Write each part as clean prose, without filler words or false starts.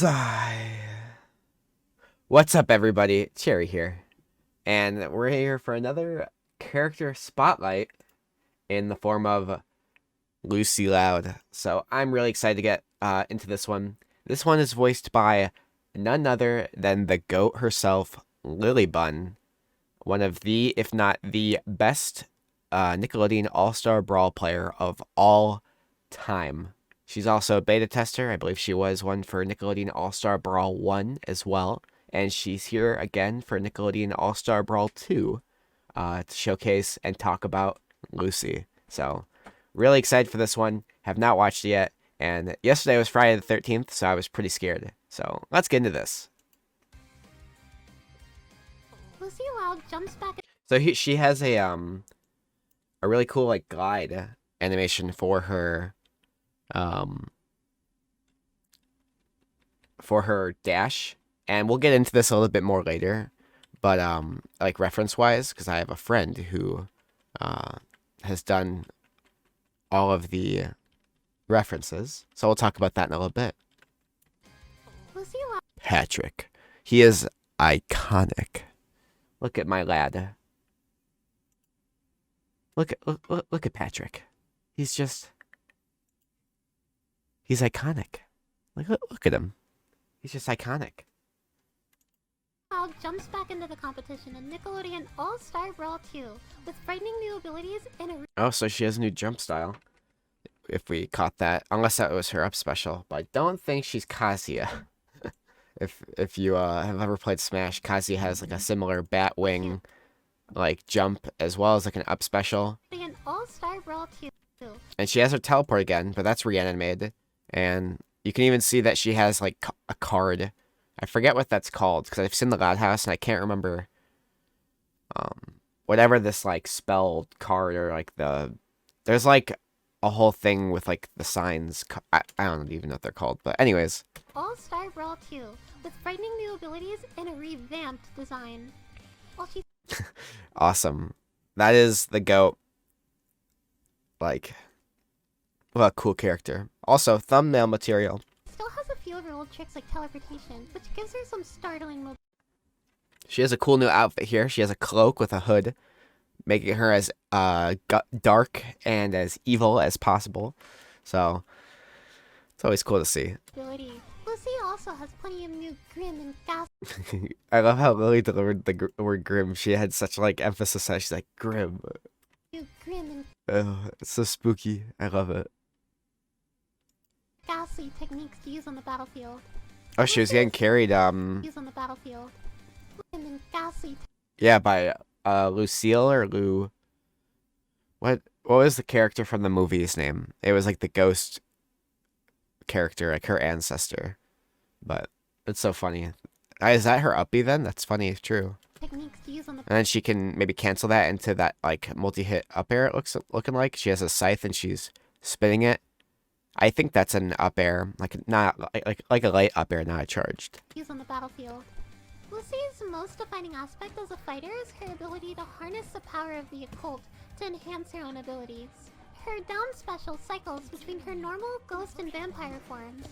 Sigh. What's up, everybody? Cherry here. And we're here for another character spotlight in the form of Lucy Loud. So I'm really excited to get into this one. This one is voiced by none other than the GOAT herself, Lily Bun. One of the, if not the best Nickelodeon All-Star Brawl player of all time. She's also a beta tester. I believe she was one for Nickelodeon All-Star Brawl 1 as well. And she's here again for Nickelodeon All-Star Brawl 2 to showcase and talk about Lucy. So, really excited for this one. Have not watched it yet. And yesterday was Friday the 13th, so I was pretty scared. So, let's get into this. Lucy Loud jumps back. So she has a really cool like glide animation for her dash, and we'll get into this a little bit more later, but like reference wise, because I have a friend who has done all of the references, so we'll talk about that in a little bit. Lucy Loud. Patrick, he is iconic. Look at my lad. Look at Patrick. He's iconic. Look at him. He's just iconic. Loud jumps back into the competition in Nickelodeon All-Star Brawl 2 with frightening new abilities and a Oh, so she has a new jump style. If we caught that, unless that was her up special, but I don't think she's Kazuya. if you have ever played Smash, Kazuya has like a similar bat wing like jump as well as like an up special. Nickelodeon All-Star Brawl 2. And she has her teleport again, but that's reanimated. And you can even see that she has like a card. I forget what that's called because I've seen the Loud House and I can't remember whatever this like spell card or like there's like a whole thing with like the signs. I don't even know what they're called, but anyways. All-Star Brawl 2 with frightening new abilities and a revamped design. While she Awesome. That is the GOAT. Like, what a cool character. Also, thumbnail material. still has a few of her old tricks like teleportation, which gives her some startling mobility. She has a cool new outfit here. She has a cloak with a hood, making her as dark and as evil as possible. So, it's always cool to see. Lucy also has plenty of new grim and gas. I love how Lily delivered the word grim. She had such like emphasis on it. She's like, grim. New grim and Oh, it's so spooky. I love it. ghastly techniques to use on the battlefield. Oh, she was getting carried, Use on the battlefield. Grim and ghastly. yeah, by Lucille or Lou. What was the character from the movie's name? It was like the ghost character, like her ancestor. But it's so funny. Is that her uppie then? That's funny if true. Techniques to use on the And then she can maybe cancel that into that like multi-hit up air. It looking like she has a scythe and she's spinning it. I think that's an up air, like not like a light up air, not a charged. use on the battlefield. Lucy's most defining aspect as a fighter is her ability to harness the power of the occult to enhance her own abilities. Her down special cycles between her normal ghost and vampire forms.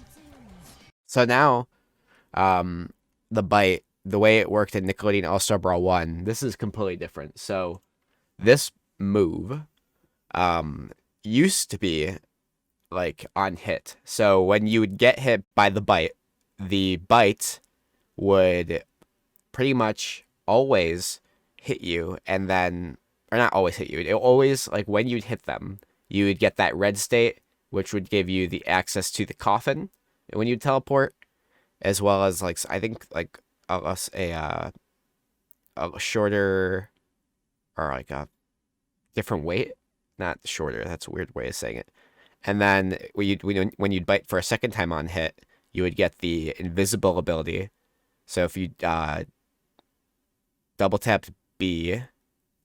So now, the bite, the way it worked in Nickelodeon All-Star Brawl 1, this is completely different. So this move used to be like on hit. So when you would get hit by the bite would pretty much always hit you, and then, or not always hit you, it always, like when you'd hit them, you would get that red state, which would give you the access to the coffin when you teleport, as well as like I think like a shorter or like a different weight, not shorter. That's a weird way of saying it. And then when you'd bite for a second time on hit, you would get the invisible ability. So if you double tapped B,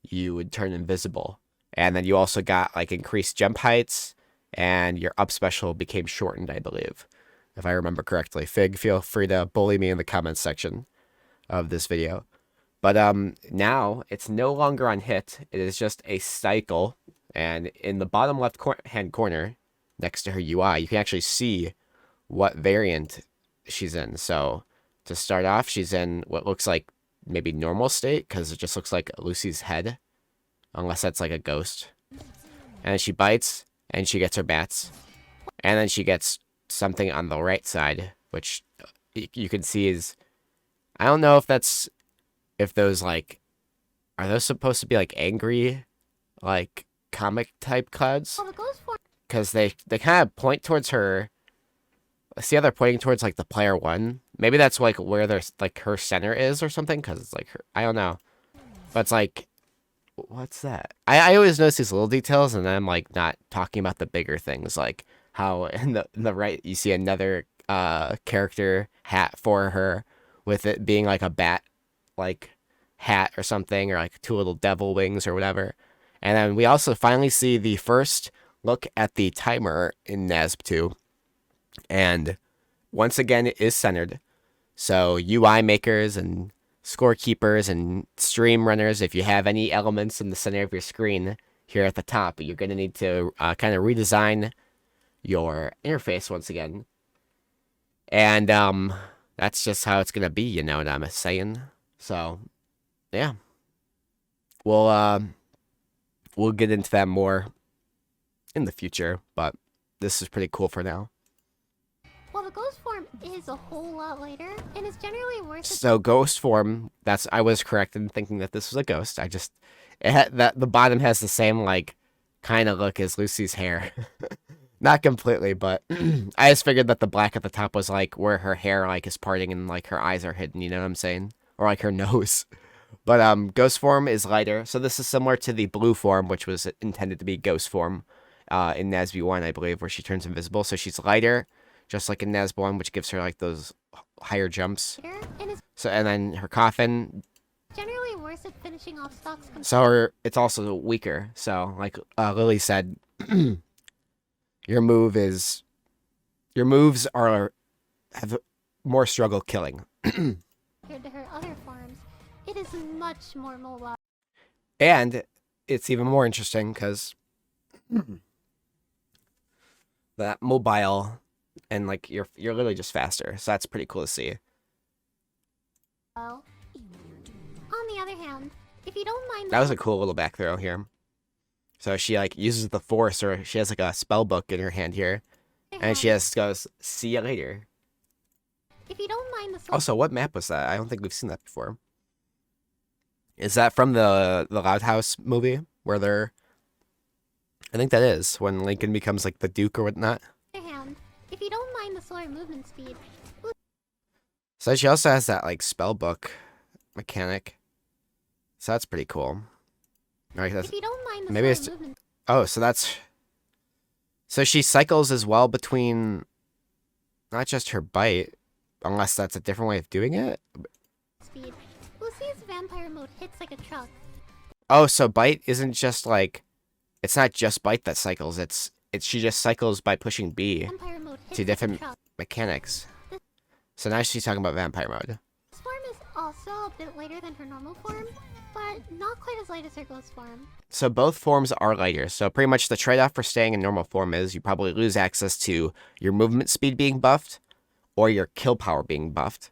you would turn invisible. And then you also got like increased jump heights, and your up special became shortened, I believe, if I remember correctly. Fig, feel free to bully me in the comments section of this video. But now it's no longer on hit. It is just a cycle. And in the bottom left hand corner, next to her UI, you can actually see what variant she's in. So to start off, she's in what looks like maybe normal state because it just looks like Lucy's head, unless that's like a ghost. And she bites and she gets her bats, and then she gets something on the right side, which you can see is, I don't know if those like, are those supposed to be like angry, like comic type clouds? Well, the ghost form Because they kind of point towards her. See how they're pointing towards like the player one? Maybe that's like where there's like her center is or something. Because it's like her, I don't know, but it's like, what's that? I always notice these little details, and then I'm like not talking about the bigger things, like how in the right you see another character hat for her, with it being like a bat like hat or something, or like two little devil wings or whatever. And then we also finally see the first look at the timer in NASB 2, and once again it is centered. So UI makers and scorekeepers and stream runners, if you have any elements in the center of your screen here at the top, you're going to need to kind of redesign your interface once again. And that's just how it's going to be, you know what I'm saying? So, yeah. We'll get into that more in the future, but this is pretty cool for now. Well, the ghost form is a whole lot later, and is generally worth it. So ghost form, I was correct in thinking that this was a ghost. That the bottom has the same like kind of look as Lucy's hair. Not completely, but I just figured that the black at the top was like where her hair like is parting and like her eyes are hidden, you know what I'm saying? Or like her nose. But ghost form is lighter. So this is similar to the blue form, which was intended to be ghost form in NASB 1, I believe, where she turns invisible. So she's lighter, just like in NASB 1, which gives her like those higher jumps. And then her coffin, generally worse at finishing off stocks. so it's also weaker. So like Lily said, your moves have more struggle killing. Compared to her other forms, it is much more mobile. And it's even more interesting because that mobile and like you're literally just faster. So that's pretty cool to see. On the other hand, if you don't mind, That was a cool little back throw here. So she like uses the force, or she has like a spell book in her hand here, and she just goes, "See you later." If you don't mind the Also, what map was that? I don't think we've seen that before. Is that from the Loud House movie where they're? I think that is when Lincoln becomes like the Duke or whatnot. hand, if you don't mind the slower movement speed. So she also has that like spell book mechanic. So that's pretty cool. Alright, If you don't mind the maybe slower movement so she cycles as well between not just her bite, unless that's a different way of doing it. speed, Lucy's vampire mode hits like a truck. Oh, so bite isn't just like, it's not just bite that cycles. It's she just cycles by pushing B Vampire mode hits to like different a truck. mechanics. So now she's talking about vampire mode. This form is also a bit lighter than her normal form, but not quite as light as her ghost form. So both forms are lighter. So pretty much the trade-off for staying in normal form is you probably lose access to your movement speed being buffed or your kill power being buffed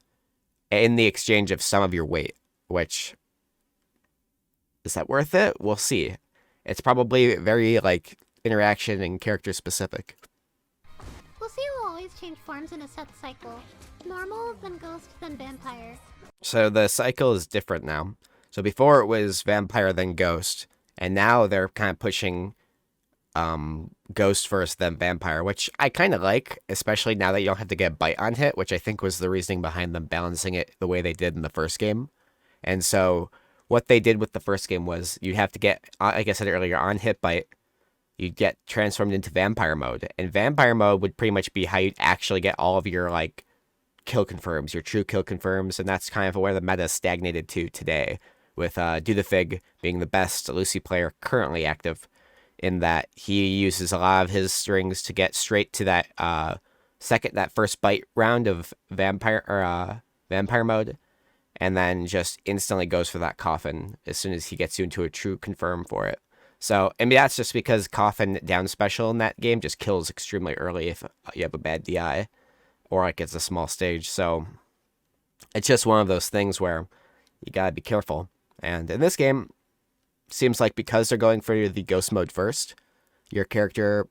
in the exchange of some of your weight, which, is that worth it? We'll see. It's probably very like interaction and character specific. Lucy will always change forms in a set cycle. Normal, then ghost, then vampire. So the cycle is different now. So before it was vampire then ghost, and now they're kind of pushing ghost first then vampire, which I kind of like, especially now that you don't have to get bite on hit, which I think was the reasoning behind them balancing it the way they did in the first game. And so what they did with the first game was you have to get, like I said earlier, on hit bite, you'd get transformed into vampire mode, and vampire mode would pretty much be how you'd actually get all of your like kill confirms, your true kill confirms, and that's kind of where the meta stagnated to today, with Do the Fig being the best Lucy player currently active, in that he uses a lot of his strings to get straight to that first bite round of vampire mode, and then just instantly goes for that coffin as soon as he gets you into a true confirm for it. So, and that's just because coffin down special in that game just kills extremely early if you have a bad DI. or like it's a small stage. So it's just one of those things where you gotta be careful. And in this game, seems like because they're going for the ghost mode first, your character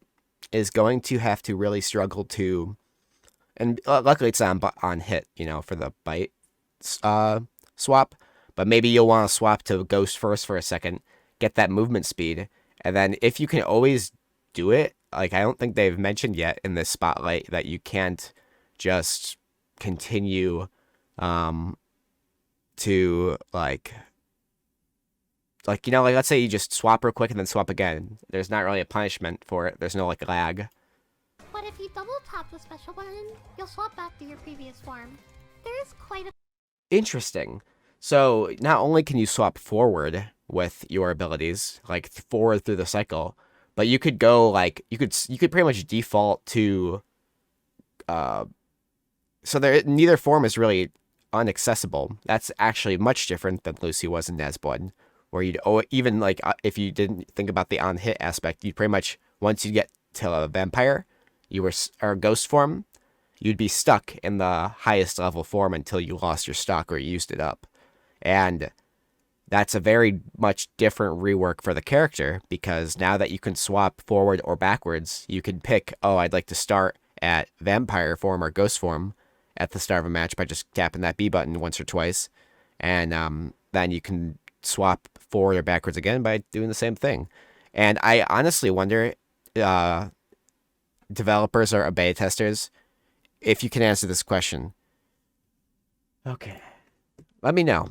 is going to have to really struggle to, and luckily it's on hit, for the bite swap, but maybe you'll want to swap to ghost first for a second, get that movement speed, and then if you can always do it, like I don't think they've mentioned yet in this spotlight that you can't just continue to like let's say you just swap real quick and then swap again. There's not really a punishment for it. There's no like lag. But if you double tap the special button, you'll swap back to your previous form. There is quite a Interesting. So not only can you swap forward with your abilities, like forward through the cycle, but you could go like you could pretty much default to so neither form is really unaccessible. That's actually much different than Lucy was in Nesblood, where you'd even like if you didn't think about the on hit aspect, you'd pretty much once you get to a vampire, or ghost form, you'd be stuck in the highest level form until you lost your stock or used it up. And that's a very much different rework for the character, because now that you can swap forward or backwards, you can pick, I'd like to start at vampire form or ghost form at the start of a match by just tapping that B button once or twice. And then you can swap forward or backwards again by doing the same thing. And I honestly wonder, developers or beta testers, if you can answer this question. Okay. Let me know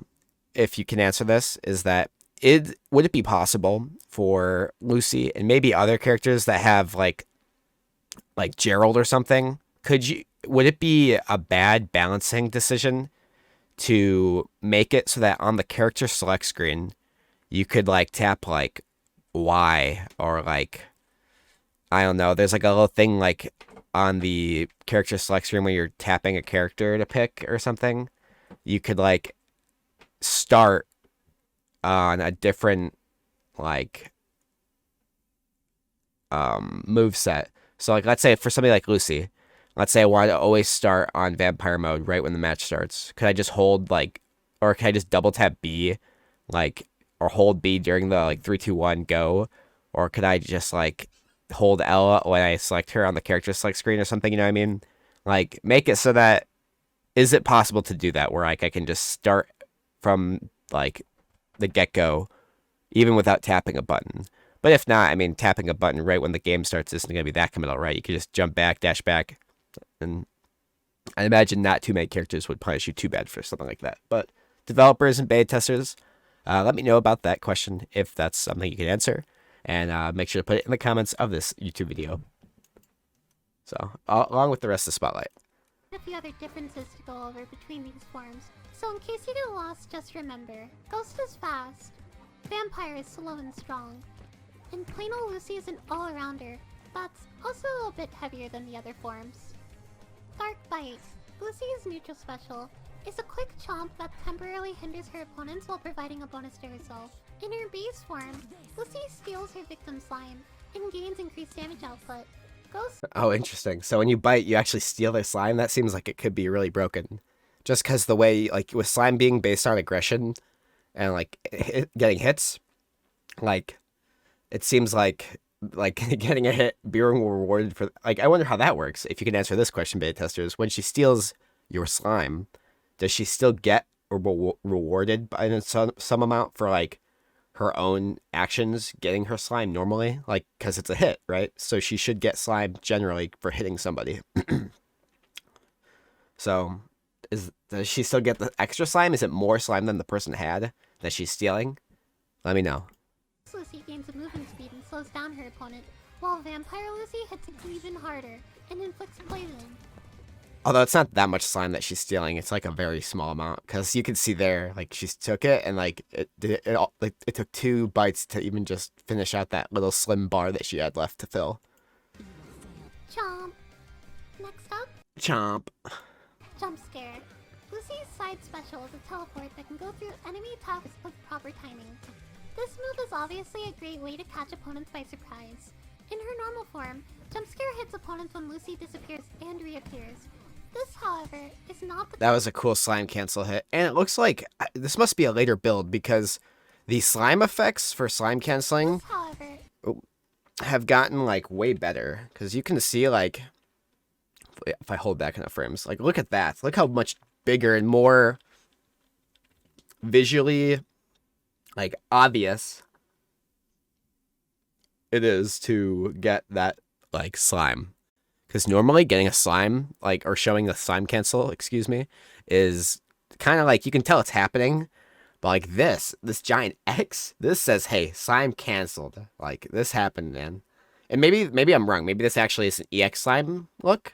if you can answer this. Is that would it be possible for Lucy and maybe other characters that have like Gerald or something? Would it be a bad balancing decision to make it so that on the character select screen you could like tap like Y, or like I don't know, there's like a little thing like on the character select screen when you're tapping a character to pick or something, you could like start on a different like move set. So like let's say for somebody like Lucy, let's say I wanted to always start on vampire mode right when the match starts. Could I just hold or can I just double tap B, or hold B during the 3, 2, 1 go, or could I just hold L when I select her on the character select screen or something? You know what I mean? Like make it so that is it possible to do that where I can just start from the get go, even without tapping a button? But if not, I mean, tapping a button right when the game starts isn't going to be that committal, right? You could just jump back, dash back, and I imagine not too many characters would punish you too bad for something like that. But developers and beta testers, let me know about that question if that's something you can answer, and make sure to put it in the comments of this YouTube video. So, along with the rest of the spotlight. A few other differences to go over between these forms. So in case you get lost, just remember, Ghost is fast, Vampire is slow and strong, and plain old Lucy is an all-arounder that's also a little bit heavier than the other forms. Dark Bite. Lucy's neutral special is a quick chomp that temporarily hinders her opponents while providing a bonus to herself. In her base form, Lucy steals her victim's slime and gains increased damage output. Ghost. Oh, interesting. So when you bite, you actually steal their slime? That seems like it could be really broken. Just because the way, with slime being based on aggression and, getting hits, it seems like getting a hit, being rewarded for... I wonder how that works. If you can answer this question, beta testers. When she steals your slime, does she still get rewarded by some amount for, her own actions getting her slime normally? Because it's a hit, right? So she should get slime generally for hitting somebody. So, does she still get the extra slime? Is it more slime than the person had that she's stealing? Let me know. Lucy gains a movement speed and slows down her opponent, while Vampire Lucy hits even harder and inflicts poison. Although it's not that much slime that she's stealing, it's a very small amount, because you can see there, she took it and it took 2 bites to even just finish out that little slim bar that she had left to fill. Chomp. Next up, Chomp. Jump Scare. Lucy's side special is a teleport that can go through enemy attacks with proper timing. This move is obviously a great way to catch opponents by surprise. In her normal form, Jump Scare hits opponents when Lucy disappears and reappears. This, however, is not the That was a cool slime cancel hit. And it looks like this must be a later build because the slime effects for slime canceling This, however, have gotten like way better. Because you can see like, if I hold back enough frames, like look at that. Look how much bigger and more visually like obvious it is to get that like slime. Because normally getting a slime, like, or showing a slime cancel, excuse me, is kind of like, you can tell it's happening. But like this giant X, this says, hey, slime canceled. Like, this happened, man. And maybe I'm wrong. Maybe this actually is an EX slime look.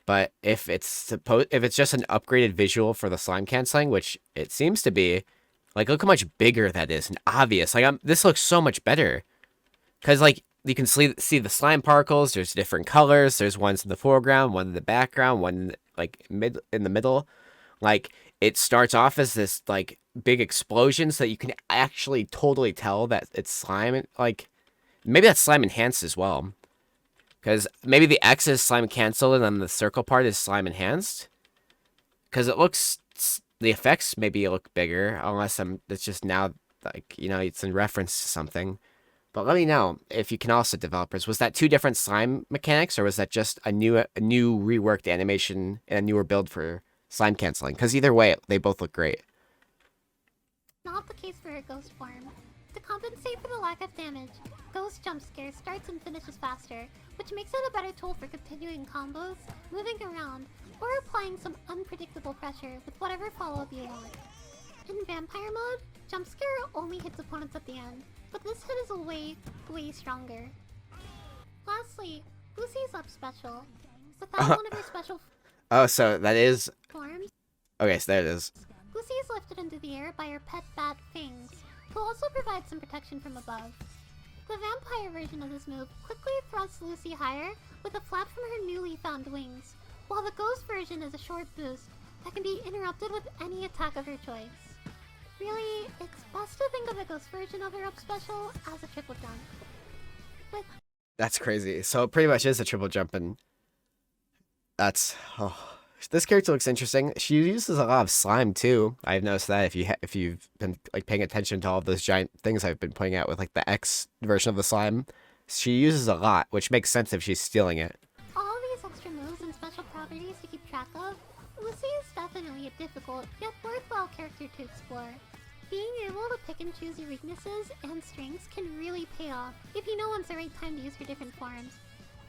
But if it's just an upgraded visual for the slime canceling, which it seems to be, like, look how much bigger that is and obvious. Like, this looks so much better. Because, like, you can see the slime particles. There's different colors. There's ones in the foreground, one in the background, one like in the middle. Like it starts off as this like big explosion, so that you can actually totally tell that it's slime. Like maybe that's slime enhanced as well, because maybe the X is slime canceled and then the circle part is slime enhanced. Because it looks, the effects maybe look bigger, unless it's just now like it's in reference to something. But let me know if you can also, developers, was that two different slime mechanics, or was that just a new reworked animation and a newer build for slime canceling? Because either way, they both look great. not the case for her ghost form. To compensate for the lack of damage, Ghost Jump Scare starts and finishes faster, which makes it a better tool for continuing combos, moving around, or applying some unpredictable pressure with whatever follow-up you want. In Vampire mode, Jump Scare only hits opponents at the end, but this hit is way, way stronger. Lastly, Lucy's up special. Without one of her special Oh, so that is... forms, Okay, so there it is. Lucy is lifted into the air by her pet bat Fangs, who also provides some protection from above. The vampire version of this move quickly thrusts Lucy higher with a flap from her newly found wings, while the ghost version is a short boost that can be interrupted with any attack of her choice. Really, it's best to think of the ghost version of her up special as a triple jump. With That's crazy. So it pretty much is a triple jump, and that's... Oh. This character looks interesting. She uses a lot of slime too. I've noticed that if you've been like paying attention to all of those giant things I've been pointing out with like the X version of the slime, she uses a lot, which makes sense if she's stealing it. all these extra moves and special properties to keep track of, Lucy is definitely a difficult yet worthwhile character to explore. Being able to pick and choose your weaknesses and strengths can really pay off if you know when's the right time to use her different forms.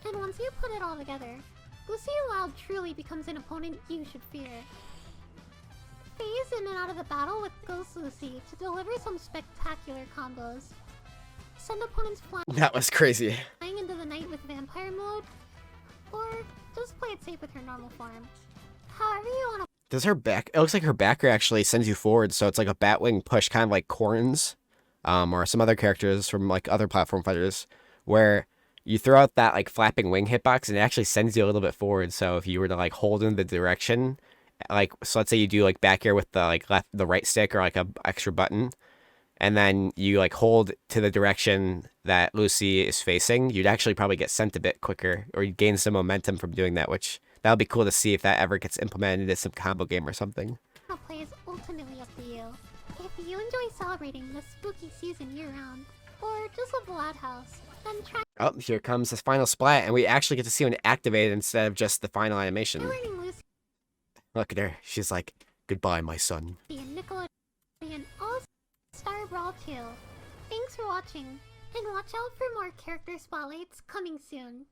And once you put it all together, Lucy Loud truly becomes an opponent you should fear. Phase in and out of the battle with Ghost Lucy to deliver some spectacular combos. Send opponents That was crazy. flying into the night with Vampire mode, or just play it safe with her normal form. However you want to. Does her back... It looks like her backer actually sends you forward, so it's like a Batwing push, kind of like Corns, or some other characters from like other platform fighters, where you throw out that like flapping wing hitbox and it actually sends you a little bit forward. So if you were to like hold in the direction, like, so let's say you do like back air with the like the right stick or like a extra button, and then you like hold to the direction that Lucy is facing, you'd actually probably get sent a bit quicker, or you'd gain some momentum from doing that, which that would be cool to see if that ever gets implemented into some combo game or something. Play is ultimately up to you. If you enjoy celebrating this spooky season year-round, or just love the Loud House, then try Oh, here comes this final splat, and we actually get to see when it activated instead of just the final animation. learning Lucy Look at her. She's like, goodbye, my son. and Nickelodeon All-Star Brawl 2. Thanks for watching, and watch out for more character spotlights coming soon.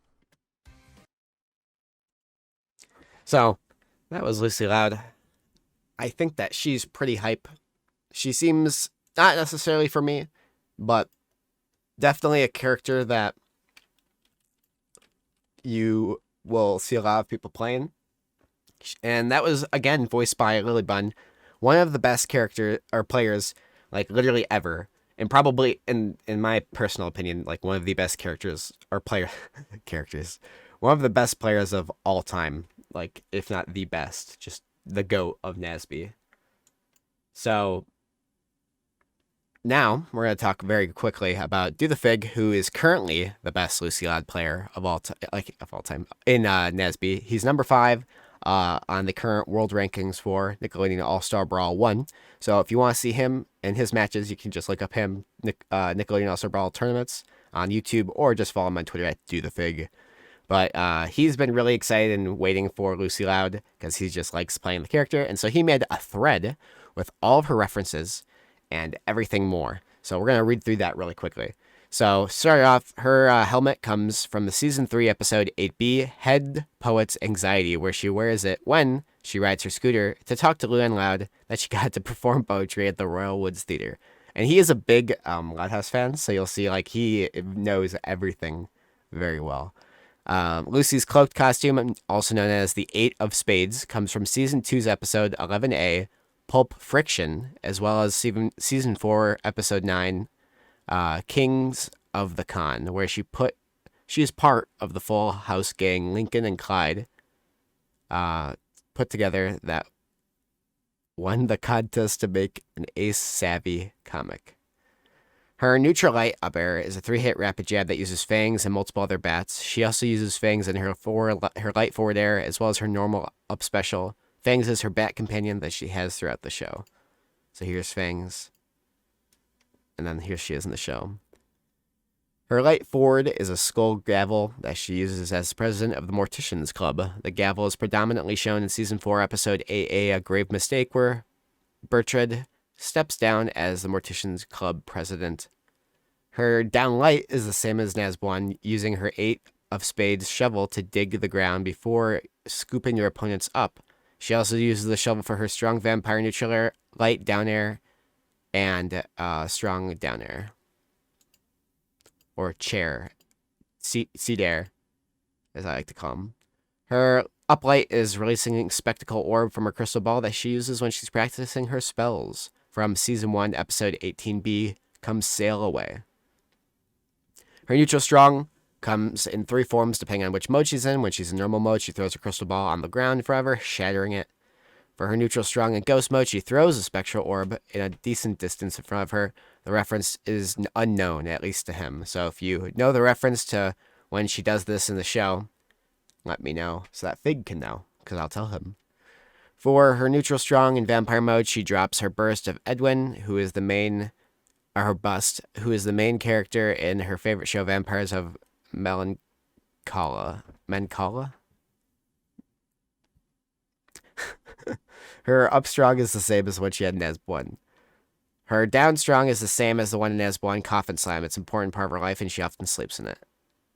So, that was Lucy Loud. I think that she's pretty hype. She seems, not necessarily for me, but definitely a character that you will see a lot of people playing. And that was, again, voiced by Lily Bunn, one of the best character or players, like, literally ever. And probably, in my personal opinion, like, one of the best characters, or player, characters, one of the best players of all time. Like, if not the best, just the GOAT of Nazby. So, now, we're going to talk very quickly about Do the Fig, who is currently the best Lucy Loud player of all time in Nazby. He's number 5 on the current world rankings for Nickelodeon All-Star Brawl 1. So if you want to see him and his matches, you can just look up him, Nickelodeon All-Star Brawl tournaments on YouTube, or just follow him on Twitter at DoTheFig. But he's been really excited and waiting for Lucy Loud because he just likes playing the character. And so he made a thread with all of her references and everything more. So we're going to read through that really quickly. So, start off, her helmet comes from the Season 3 episode 8B, Head Poet's Anxiety, where she wears it when she rides her scooter to talk to Luann Loud that she got to perform poetry at the Royal Woods Theater. And he is a big Loud House fan, so you'll see like he knows everything very well. Lucy's cloaked costume, also known as the Eight of Spades, comes from Season 2's episode 11A, Pulp Friction, as well as Season 4, episode 9, Kings of the Con, where she is part of the Full House gang Lincoln and Clyde put together that won the contest to make an Ace-savvy comic. Her neutral light up air is a 3-hit rapid jab that uses fangs and multiple other bats. She also uses fangs in her light forward air as well as her normal up special. Fangs is her bat companion that she has throughout the show. So here's Fangs. And then here she is in the show. Her light forward is a skull gavel that she uses as president of the Morticians Club. The gavel is predominantly shown in Season 4, Episode 8A, A Grave Mistake, where Bertrand steps down as the Morticians Club president. Her down light is the same as Nazbwan, using her 8 of Spades shovel to dig the ground before scooping your opponents up. She also uses the shovel for her strong vampire neutral air, light down air, and strong down air. Or chair. Seat air, as I like to call them. Her uplight is releasing spectacle orb from her crystal ball that she uses when she's practicing her spells. From Season 1, Episode 18B, Come Sail Away. Her neutral strong comes in 3 forms depending on which mode she's in. When she's in normal mode, she throws her crystal ball on the ground forever, shattering it. For her neutral strong and ghost mode, she throws a spectral orb in a decent distance in front of her. The reference is unknown, at least to him. So if you know the reference to when she does this in the show, let me know so that Fig can know, because I'll tell him. For her neutral strong and vampire mode, she drops her burst of Edwin, who is the main, or her bust, who is the main character in her favorite show, Vampires of Melancholia. Her up strong is the same as what she had in Nazbwan. Her down strong is the same as the one in Nazbwan, Coffin Slam. It's an important part of her life, and she often sleeps in it.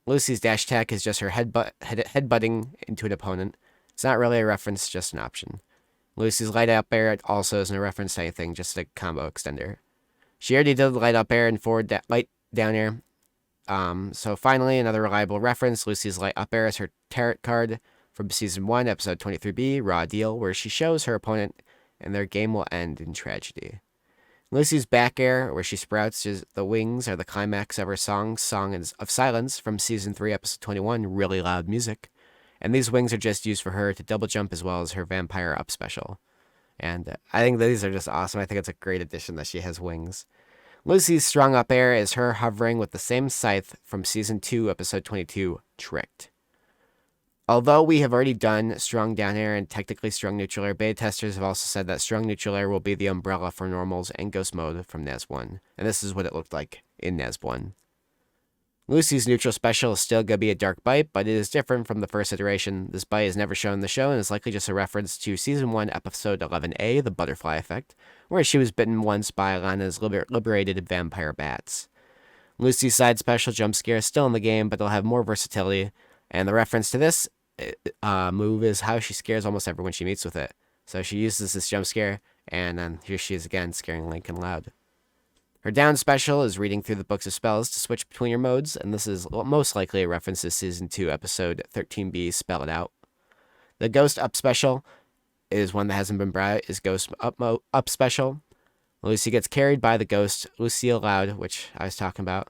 Lucy's dash attack is just her headbutting into an opponent. It's not really a reference, just an option. Lucy's light up air also isn't a reference to anything, just a combo extender. She already did light up air and forward light down air. So finally, another reliable reference. Lucy's light up air is her tarot card from Season 1, Episode 23B, Raw Deal, where she shows her opponent and their game will end in tragedy. Lucy's back air, where she sprouts the wings, are the climax of her Song of Silence from Season 3, Episode 21, Really Loud Music. And these wings are just used for her to double jump as well as her vampire up special. And I think these are just awesome. I think it's a great addition that she has wings. Lucy's strong up air is her hovering with the same scythe from Season 2, Episode 22, Tricked. Although we have already done strong down air and technically strong neutral air, beta testers have also said that strong neutral air will be the umbrella for normals and ghost mode from Naz1. And this is what it looked like in Naz1. Lucy's neutral special is still going to be a dark bite, but it is different from the first iteration. This bite is never shown in the show and is likely just a reference to Season 1, Episode 11A, The Butterfly Effect, where she was bitten once by Lana's liberated vampire bats. Lucy's side special jump scare is still in the game, but they'll have more versatility, and the reference to this move is how she scares almost everyone she meets with it. So she uses this jump scare, and then here she is again, scaring Lincoln Loud. Her down special is reading through the books of spells to switch between your modes, and this is most likely a reference to Season 2, Episode 13B, Spell It Out. The ghost up special is one that hasn't been brought, is ghost up special. Lucy gets carried by the ghost Lucille Loud, which I was talking about,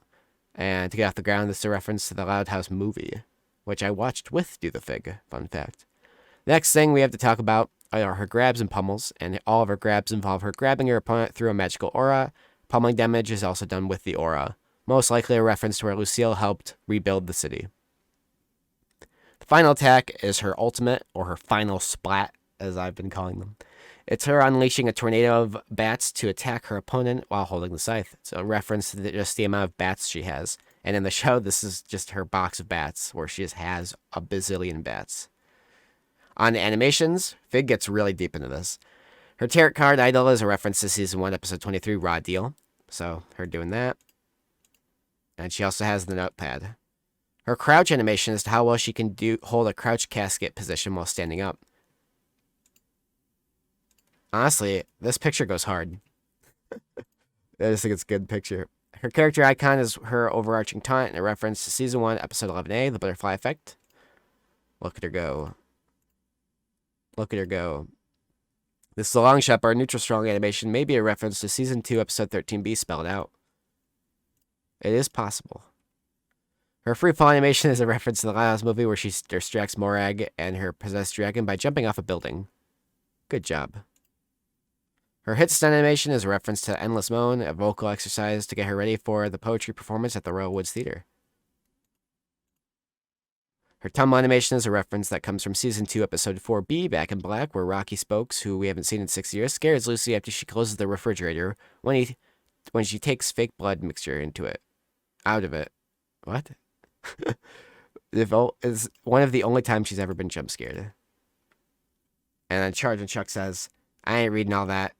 and to get off the ground, this is a reference to the Loud House movie, which I watched with DoTheFig, fun fact. The next thing we have to talk about are her grabs and pummels, and all of her grabs involve her grabbing her opponent through a magical aura. Pummeling damage is also done with the aura, most likely a reference to where Lucille helped rebuild the city. The final attack is her ultimate, or her final splat, as I've been calling them. It's her unleashing a tornado of bats to attack her opponent while holding the scythe. It's a reference to just the amount of bats she has. And in the show, this is just her box of bats, where she just has a bazillion bats. On animations, Fig gets really deep into this. Her tarot card idol is a reference to Season 1, Episode 23, Raw Deal. So, her doing that. And she also has the notepad. Her crouch animation is to how well she can hold a crouch casket position while standing up. Honestly, this picture goes hard. I just think it's a good picture. Her character icon is her overarching taunt and a reference to Season 1, Episode 11A, The Butterfly Effect. Look at her go. Look at her go. This is a long shot bar neutral strong animation may be a reference to Season 2, Episode 13B spelled out. It is possible. Her free fall animation is a reference to the Lighthouse movie where she distracts Morag and her possessed dragon by jumping off a building. Good job. Her hit stun animation is a reference to Endless Moan, a vocal exercise to get her ready for the poetry performance at the Royal Woods Theatre. Her tumble animation is a reference that comes from Season 2, Episode 4B, Back in Black, where Rocky Spokes, who we haven't seen in 6 years, scares Lucy after she closes the refrigerator when she takes fake blood mixture out of it. What? The vote is one of the only times she's ever been jump scared. And then Charge and Chuck says, I ain't reading all that.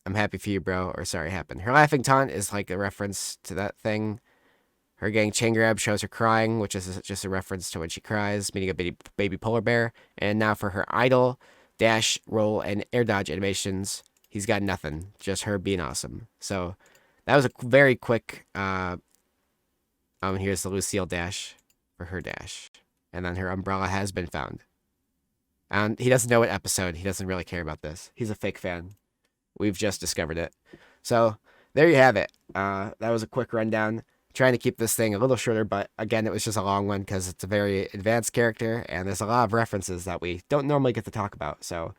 I'm happy for you, bro, or sorry it happened. Her laughing taunt is like a reference to that thing. Her getting chain grab shows her crying, which is just a reference to when she cries, meeting a baby polar bear. And now for her idol, dash, roll, and air dodge animations, he's got nothing. Just her being awesome. So that was a very quick, here's the Lucille dash for her dash. And then her umbrella has been found. And he doesn't know what episode. He doesn't really care about this. He's a fake fan. We've just discovered it. So there you have it. That was a quick rundown. Trying to keep this thing a little shorter, but again, it was just a long one because it's a very advanced character and there's a lot of references that we don't normally get to talk about. So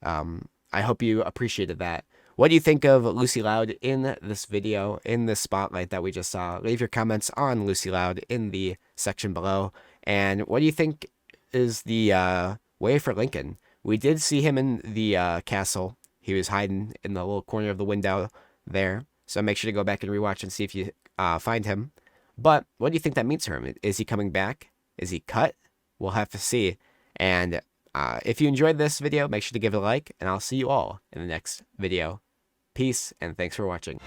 I hope you appreciated that. What do you think of Lucy Loud in this video, in this spotlight that we just saw? Leave your comments on Lucy Loud in the section below. And what do you think is the way for Lincoln? We did see him in the castle. He was hiding in the little corner of the window there. So make sure to go back and rewatch and see if you find him. But what do you think that means for him? Is he coming back? Is he cut? We'll have to see. And if you enjoyed this video, make sure to give it a like. And I'll see you all in the next video. Peace, and thanks for watching.